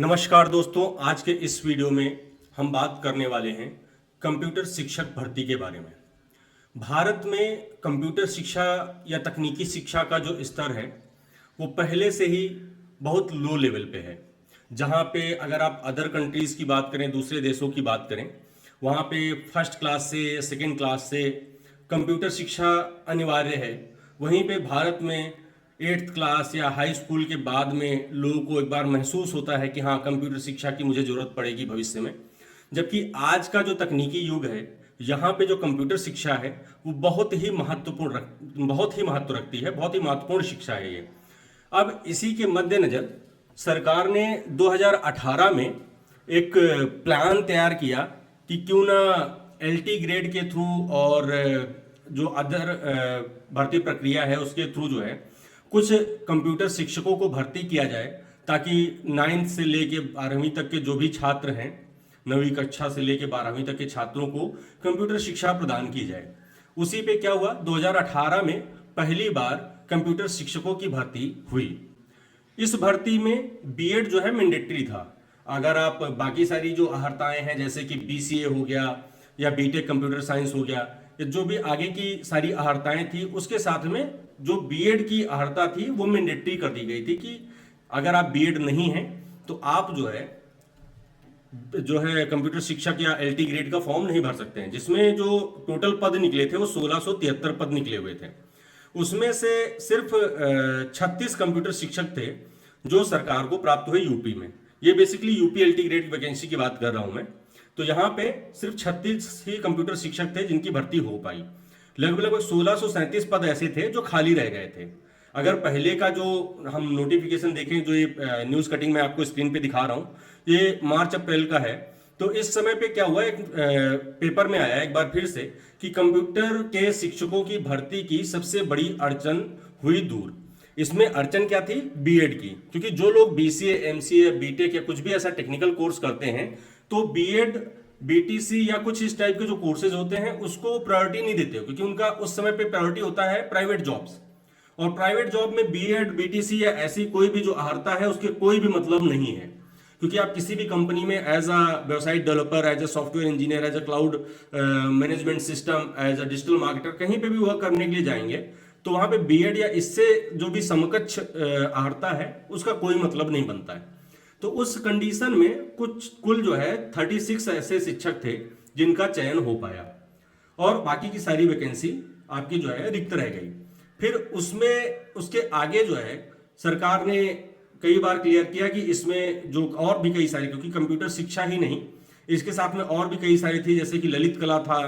नमस्कार दोस्तों, आज के इस वीडियो में हम बात करने वाले हैं कंप्यूटर शिक्षक भर्ती के बारे में। भारत में कंप्यूटर शिक्षा या तकनीकी शिक्षा का जो स्तर है वो पहले से ही बहुत लो लेवल पे है। जहाँ पे अगर आप अदर कंट्रीज़ की बात करें, दूसरे देशों की बात करें, वहाँ पे फर्स्ट क्लास से या सेकेंड क्लास से कंप्यूटर शिक्षा अनिवार्य है। वहीं पे भारत में एट्थ क्लास या हाई स्कूल के बाद में लोगों को एक बार महसूस होता है कि हाँ, कंप्यूटर शिक्षा की मुझे ज़रूरत पड़ेगी भविष्य में। जबकि आज का जो तकनीकी युग है, यहाँ पे जो कंप्यूटर शिक्षा है वो बहुत ही महत्व रखती है, बहुत ही महत्वपूर्ण शिक्षा है ये। अब इसी के मद्देनज़र सरकार ने 2018 में एक प्लान तैयार किया कि क्यों ना एलटी ग्रेड के थ्रू और जो अदर भर्ती प्रक्रिया है उसके थ्रू जो है कुछ कंप्यूटर शिक्षकों को भर्ती किया जाए, ताकि 9th से लेके 12वीं तक के जो भी छात्र हैं, 9वीं कक्षा से लेके 12वीं तक के छात्रों को कंप्यूटर शिक्षा प्रदान की जाए। उसी पे क्या हुआ, 2018 में पहली बार कंप्यूटर शिक्षकों की भर्ती हुई। इस भर्ती में बीएड जो है मैंडेटरी था। अगर आप बाकी सारी जो अहर्ताएं हैं जैसे कि बीसीए हो गया या बीटेक कंप्यूटर साइंस हो गया, या जो भी आगे की सारी अहर्ताएं थी, उसके साथ में जो बीएड की अहर्ता थी वो मैंडेटरी कर दी गई थी कि अगर आप बीएड नहीं हैं तो आप जो है कंप्यूटर शिक्षक या एलटी ग्रेड का फॉर्म नहीं भर सकते हैं। जिसमें जो टोटल पद निकले थे वो 1673 पद निकले हुए थे। उसमें से सिर्फ 36 कंप्यूटर शिक्षक थे जो सरकार को प्राप्त हुए यूपी में। ये basically UP LT grade vacancy की बात कर रहा हूं मैं। तो यहाँ पे सिर्फ 36 ही कंप्यूटर शिक्षक थे जिनकी भर्ती हो पाई। लगभग 1637 पद ऐसे थे जो खाली रह गए थे। अगर पहले का जो हम नोटिफिकेशन देखें, जो ये न्यूज कटिंग मैं आपको स्क्रीन पे दिखा रहा हूँ, ये मार्च अप्रैल का है। तो इस समय पे क्या हुआ, एक पेपर में आया एक बार फिर से कि कंप्यूटर के शिक्षकों की भर्ती की सबसे बड़ी अड़चन हुई दूर। इसमें अड़चन क्या थी, बीएड की। क्योंकि जो लोग बीसीए, एमसीए, बीटेक या कुछ भी ऐसा टेक्निकल कोर्स करते हैं तो बीएड, बीटीसी या कुछ इस टाइप के जो कोर्सेज होते हैं उसको प्रायोरिटी नहीं देते हो, क्योंकि उनका उस समय पे प्रायोरिटी होता है प्राइवेट जॉब्स। और प्राइवेट जॉब में बीएड, बीटीसी या ऐसी कोई भी जो अहर्ता है उसके कोई भी मतलब नहीं है। क्योंकि आप किसी भी कंपनी में as a website developer, as a software engineer, as a cloud management system, as a digital marketer कहीं पे भी वर्क करने के लिए जाएंगे तो वहां पे बीएड या इससे जो भी समकक्ष अहर्ता है उसका कोई मतलब नहीं बनता है। तो उस कंडीशन में कुल जो है 36 ऐसे शिक्षक थे जिनका चयन हो पाया, और बाकी की सारी वैकेंसी आपकी जो है रिक्त रह गई। फिर उसमें उसके आगे जो है सरकार ने कई बार क्लियर किया कि इसमें जो और भी कई सारी, क्योंकि कंप्यूटर शिक्षा ही नहीं, इसके साथ में और भी कई सारी थी, जैसे कि ललित कला था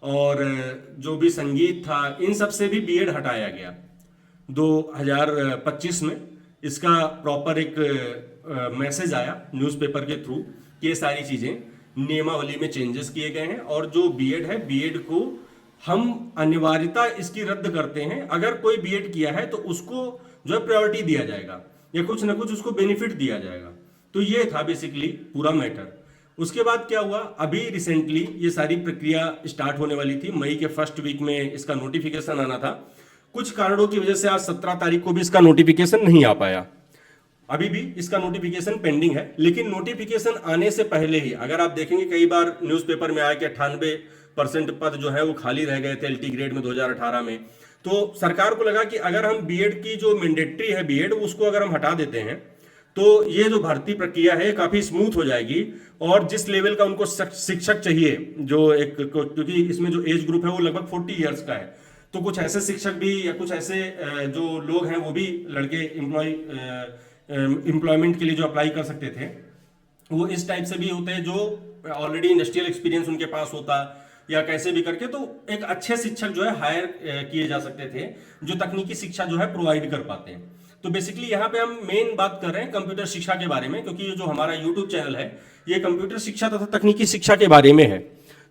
और जो भी संगीत था, इन सब से भी बीएड हटाया गया 2025 में। इसका प्रॉपर एक मैसेज आया न्यूज़पेपर के थ्रू कि ये सारी चीज़ें नियमावली में चेंजेस किए गए हैं, और जो बीएड है, बीएड को हम अनिवार्यता इसकी रद्द करते हैं। अगर कोई बीएड किया है तो उसको जो है प्रायोरिटी दिया जाएगा या कुछ ना कुछ उसको बेनिफिट दिया जाएगा। तो ये था बेसिकली पूरा मैटर। उसके बाद क्या हुआ, अभी रिसेंटली ये सारी प्रक्रिया स्टार्ट होने वाली थी, मई के फर्स्ट वीक में इसका नोटिफिकेशन आना था। कुछ कारणों की वजह से आज 17 तारीख को भी इसका नोटिफिकेशन नहीं आ पाया। अभी भी इसका नोटिफिकेशन पेंडिंग है। लेकिन नोटिफिकेशन आने से पहले ही अगर आप देखेंगे, कई बार न्यूज़पेपर में आया कि 98% पद जो है वो खाली रह गए थे एलटी ग्रेड में 2018 में। तो सरकार को लगा कि अगर हम बीएड की जो मैंडेटरी है बीएड, उसको अगर हम हटा देते हैं तो ये जो भर्ती प्रक्रिया है काफी स्मूथ हो जाएगी, और जिस लेवल का उनको शिक्षक चाहिए, जो एक, क्योंकि इसमें जो एज ग्रुप है वो लगभग 40 ईयर्स का है, तो कुछ ऐसे शिक्षक भी या कुछ ऐसे जो लोग हैं वो भी लड़के एम्प्लॉयमेंट के लिए जो अप्लाई कर सकते थे, वो इस टाइप से भी होते हैं जो ऑलरेडी इंडस्ट्रियल एक्सपीरियंस उनके पास होता, या कैसे भी करके तो एक अच्छे शिक्षक जो है हायर किए जा सकते थे, जो तकनीकी शिक्षा जो है प्रोवाइड कर पाते हैं। तो बेसिकली यहाँ पे हम मेन बात कर रहे हैं कंप्यूटर शिक्षा के बारे में, क्योंकि ये जो हमारा यूट्यूब चैनल है ये कंप्यूटर शिक्षा तथा तकनीकी शिक्षा के बारे में है।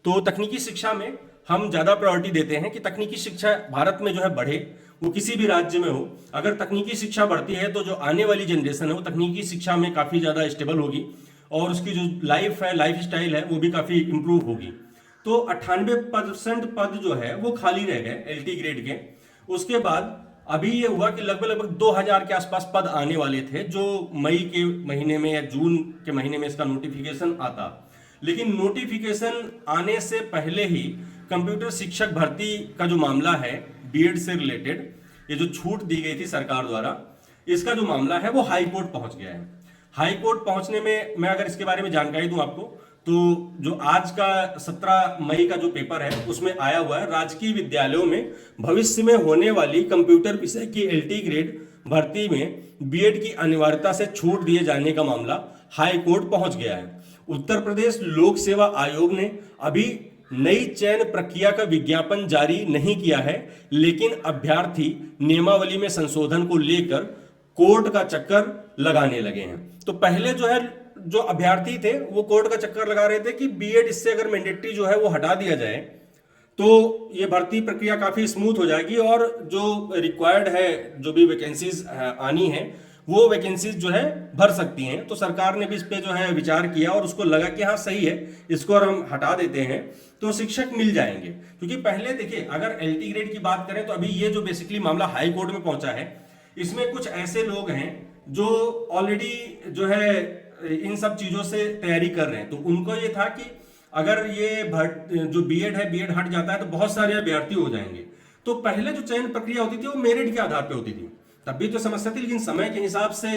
तो तकनीकी शिक्षा में हम ज़्यादा प्रायोरिटी देते हैं कि तकनीकी शिक्षा भारत में जो है बढ़े, वो किसी भी राज्य में हो। अगर तकनीकी शिक्षा बढ़ती है तो जो आने वाली जनरेशन है वो तकनीकी शिक्षा में काफ़ी ज़्यादा स्टेबल होगी, और उसकी जो लाइफ है, लाइफ स्टाइल है, वो भी काफ़ी इंप्रूव होगी। तो 98% पद जो है वो खाली रह गए एलटी ग्रेड के। उसके बाद अभी ये हुआ कि लगभग लगभग 2000 के आसपास पद आने वाले थे, जो मई के महीने में या जून के महीने में इसका नोटिफिकेशन आता। लेकिन नोटिफिकेशन आने से पहले ही कंप्यूटर शिक्षक भर्ती का जो मामला है बीएड से रिलेटेड, ये जो छूट दी गई थी सरकार द्वारा, इसका जो मामला है वो हाई कोर्ट पहुंच गया है। हाई कोर्ट पहुंचने में मैं अगर इसके बारे में जानकारी दूं आपको, तो जो आज का 17 मई का जो पेपर है उसमें आया हुआ है, राजकीय विद्यालयों में भविष्य में होने वाली कंप्यूटर विषय की एलटी ग्रेड भर्ती में बीएड की अनिवार्यता से छूट दिए जाने का मामला हाई कोर्ट पहुंच गया है। उत्तर प्रदेश लोक सेवा आयोग ने अभी नई चयन प्रक्रिया का विज्ञापन जारी नहीं किया है, लेकिन अभ्यर्थी नियमावली में संशोधन को लेकर कोर्ट का चक्कर लगाने लगे हैं। तो पहले जो है जो अभ्यर्थी थे वो कोर्ट का चक्कर लगा रहे थे कि बीएड इससे अगर मैंडेटरी जो है वो हटा दिया जाए तो ये भर्ती प्रक्रिया काफी स्मूथ हो जाएगी और जो रिक्वायर्ड है, जो भी वैकेंसीज आनी है वो वैकेंसीज जो है भर सकती हैं। तो सरकार ने भी इस पे जो है विचार किया और उसको लगा कि हाँ सही है, इसको और हम हटा देते हैं तो शिक्षक मिल जाएंगे। क्योंकि पहले देखिए, अगर एलटी ग्रेड की बात करें तो अभी ये जो बेसिकली मामला हाई कोर्ट में पहुंचा है, इसमें कुछ ऐसे लोग हैं जो ऑलरेडी जो है इन सब चीजों से तैयारी कर रहे हैं। तो उनको ये था कि अगर ये जो बीएड है बीएड हट जाता है तो बहुत सारे अभ्यर्थी हो जाएंगे। तो पहले जो चयन प्रक्रिया होती थी वो मेरिट के आधार पे होती थी, तब भी तो समस्या थी, लेकिन समय के हिसाब से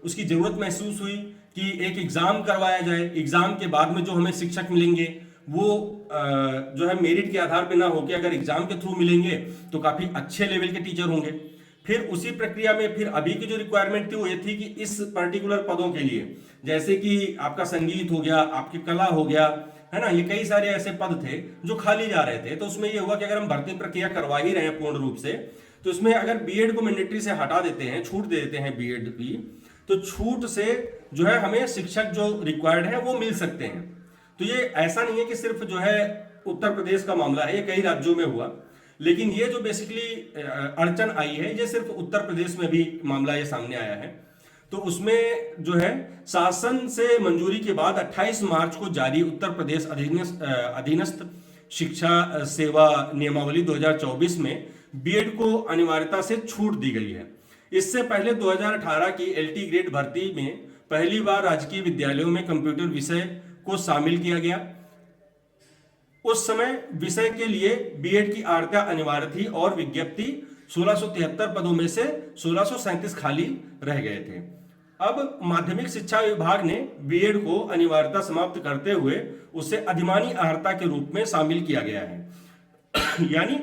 उसकी जरूरत महसूस हुई कि एक एग्जाम करवाया जाए, एग्जाम के बाद में जो हमें शिक्षक मिलेंगे वो जो है मेरिट के आधार पे ना होकर अगर एग्जाम के थ्रू मिलेंगे तो काफी अच्छे लेवल के टीचर होंगे। फिर उसी प्रक्रिया में फिर अभी की जो रिक्वायरमेंट थी वो ये थी कि इस पर्टिकुलर पदों के लिए, जैसे कि आपका संगीत हो गया, आपकी कला हो गया, है ना, ये कई सारे ऐसे पद थे जो खाली जा रहे थे। तो उसमें ये हुआ कि अगर हम भर्ती प्रक्रिया करवा ही रहे हैं पूर्ण रूप से, तो इसमें अगर बीएड को मैंडेटरी से हटा देते हैं, छूट दे देते हैं बीएड की, तो छूट से जो है हमें शिक्षक जो रिक्वायर्ड है वो मिल सकते हैं। तो ये ऐसा नहीं है कि सिर्फ जो है उत्तर प्रदेश का मामला है, ये कई राज्यों में हुआ, लेकिन ये जो बेसिकली अड़चन आई है ये सिर्फ उत्तर प्रदेश में भी मामला ये सामने आया है। तो उसमें जो है शासन से मंजूरी के बाद 28 मार्च को जारी उत्तर प्रदेश अधीनस्थ शिक्षा सेवा नियमावली 2024 में बीएड को अनिवार्यता से छूट दी गई है। इससे पहले 2018 की एलटी ग्रेड भर्ती में पहली बार राजकीय विद्यालयों में कंप्यूटर विषय को शामिल किया गया। उस समय विषय के लिए बीएड की आर्यता अनिवार्य थी और विज्ञप्ति 1673 पदों में से 1637 खाली रह गए थे। अब माध्यमिक शिक्षा विभाग ने बीएड को अनिवार्यता समाप्त करते हुए उसे अधिमानी अर्हता के रूप में शामिल किया गया है। यानी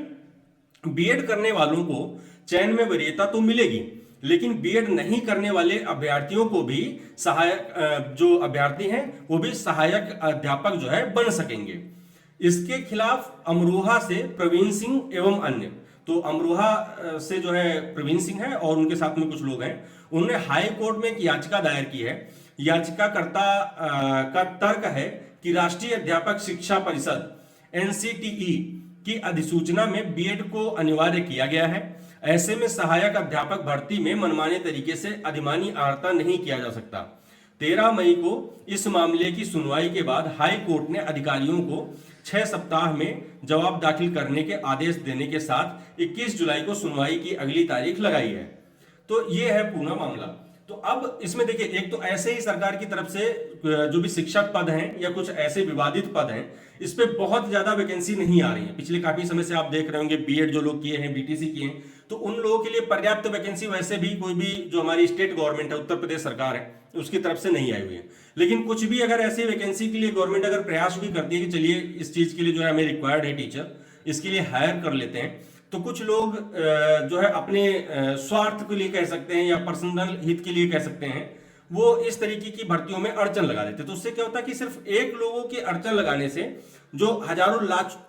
बीएड करने वालों को चयन में वरीयता तो मिलेगी, लेकिन बीएड नहीं करने वाले अभ्यर्थियों को भी सहायक जो अभ्यर्थी हैं वो भी सहायक अध्यापक जो है बन सकेंगे। इसके खिलाफ अमरोहा से प्रवीण सिंह एवं अन्य, तो अमरोहा से जो है प्रवीण सिंह है और उनके साथ में कुछ लोग हैं, उन्होंने हाई कोर्ट में एक याचिका दायर की है। याचिकाकर्ता का तर्क है कि राष्ट्रीय अध्यापक शिक्षा परिषद एनसीटीई की अधिसूचना में बीएड को अनिवार्य किया गया है। ऐसे में सहायक अध्यापक भर्ती में मनमाने तरीके से अधिमानी अर्हता नहीं किया जा सकता। 13 मई को इस मामले की सुनवाई के बाद हाई कोर्ट ने अधिकारियों को 6 सप्ताह में जवाब दाखिल करने के आदेश देने के साथ 21 जुलाई को सुनवाई की अगली तारीख लगाई है। तो ये है पूरा मामला। तो अब इसमें देखिए, एक तो ऐसे ही सरकार की तरफ से जो भी शिक्षक पद हैं या कुछ ऐसे विवादित पद हैं, इस पे बहुत ज्यादा वैकेंसी नहीं आ रही है। पिछले काफी समय से आप देख रहे होंगे बीएड जो लोग किए हैं, बीटीसी किए हैं, तो उन लोगों के लिए पर्याप्त वैकेंसी वैसे भी कोई भी जो हमारी स्टेट गवर्नमेंट है, उत्तर प्रदेश सरकार है, उसकी तरफ से नहीं आई हुई है। लेकिन कुछ भी अगर ऐसी वैकेंसी के लिए गवर्नमेंट अगर प्रयास भी करती है कि चलिए इस चीज के लिए जो है हमें रिक्वायर्ड है टीचर, इसके लिए हायर कर लेते हैं, तो कुछ लोग जो है अपने स्वार्थ के लिए कह सकते हैं या पर्सनल हित के लिए कह सकते हैं, वो इस तरीके की भर्तियों में अड़चन लगा देते। तो उससे क्या होता है कि सिर्फ एक लोगों की अड़चन लगाने से जो हजारों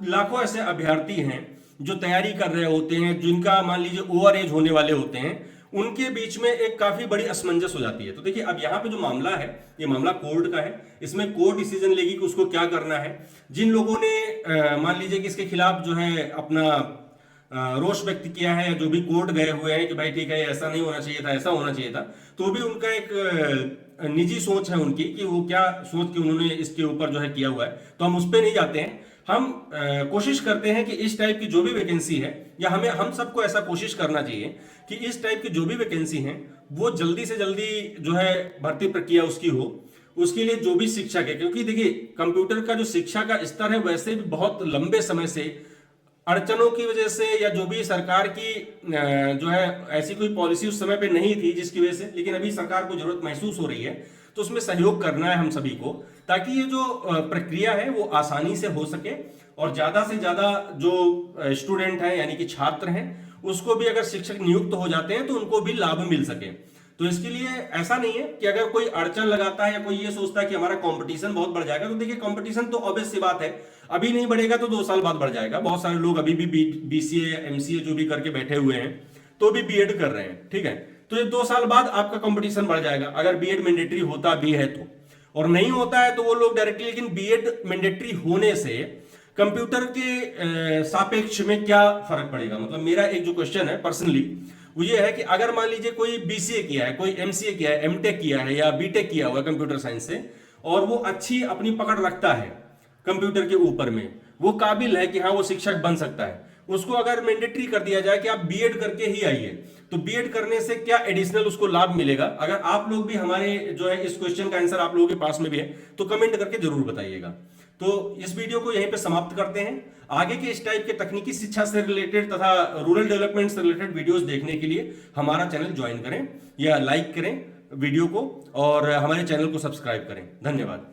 लाखों ऐसे अभ्यर्थी हैं जो तैयारी कर रहे होते हैं, जिनका मान लीजिए ओवर एज होने वाले होते हैं, उनके बीच में एक काफी बड़ी असमंजस हो जाती है। तो देखिए, अब यहाँ पे जो मामला है, ये मामला कोर्ट का है, इसमें कोर्ट डिसीजन लेगी कि उसको क्या करना है। जिन लोगों ने मान लीजिए कि इसके खिलाफ जो है अपना रोष व्यक्त किया है, जो भी कोर्ट गए हुए हैं कि भाई ठीक है ऐसा नहीं होना चाहिए था, ऐसा होना चाहिए था, तो भी उनका एक निजी सोच है उनकी कि वो क्या सोच के उन्होंने इसके ऊपर जो है किया हुआ है, तो हम उस पर नहीं जाते हैं। हम कोशिश करते हैं कि इस टाइप की जो भी वैकेंसी है, या हम सबको ऐसा कोशिश करना चाहिए कि इस टाइप की जो भी वैकेंसी हैं वो जल्दी से जल्दी जो है भर्ती प्रक्रिया उसकी हो। उसके लिए जो भी शिक्षक है, क्योंकि देखिए कंप्यूटर का जो शिक्षा का स्तर है वैसे भी बहुत लंबे समय से अड़चनों की वजह से, या जो भी सरकार की जो है ऐसी कोई पॉलिसी उस समय पे नहीं थी जिसकी वजह से, लेकिन अभी सरकार को जरूरत महसूस हो रही है, तो उसमें सहयोग करना है हम सभी को, ताकि ये जो प्रक्रिया है वो आसानी से हो सके और ज्यादा से ज्यादा जो स्टूडेंट हैं यानी कि छात्र हैं उसको भी अगर शिक्षक नियुक्त हो जाते हैं तो उनको भी लाभ मिल सके। तो इसके लिए ऐसा नहीं है कि अगर कोई अड़चन लगाता है या कोई ये सोचता है कि हमारा कंपटीशन बहुत बढ़ जाएगा, तो देखिए कंपटीशन तो ऑब्वियस सी बात है, अभी नहीं बढ़ेगा तो 2 साल बाद बढ़ जाएगा। बहुत सारे लोग अभी भी बीसीए एमसीए जो भी करके बैठे हुए हैं तो भी बीएड कर रहे हैं, ठीक है। तो ये 2 साल बाद आपका कंपटीशन बढ़ जाएगा अगर बीएड मैंडेटरी होता भी है तो, और नहीं होता है तो वो लोग डायरेक्टली, लेकिन बीएड मैंडेटरी होने से कंप्यूटर के सापेक्ष में क्या फर्क पड़ेगा, मतलब मेरा एक जो क्वेश्चन है पर्सनली वो ये है कि अगर मान लीजिए कोई बीसीए किया है, कोई एमसीए किया है, एमटेक किया है या बीटेक किया हुआ है कंप्यूटर साइंस से, और वो अच्छी अपनी पकड़ रखता है कंप्यूटर के ऊपर में, वो काबिल है कि हाँ वो शिक्षक बन सकता है, उसको अगर मैंडेटरी कर दिया जाए कि आप बीएड करके ही आइए, तो बीएड करने से क्या एडिशनल उसको लाभ मिलेगा? अगर आप लोग भी हमारे जो है इस क्वेश्चन का आंसर आप लोगों के पास में भी है तो कमेंट करके जरूर बताइएगा। तो इस वीडियो को यहीं पे समाप्त करते हैं। आगे के इस टाइप के तकनीकी शिक्षा से रिलेटेड तथा रूरल डेवलपमेंट से रिलेटेड वीडियोस देखने के लिए हमारा चैनल ज्वाइन करें या लाइक करें वीडियो को, और हमारे चैनल को सब्सक्राइब करें। धन्यवाद।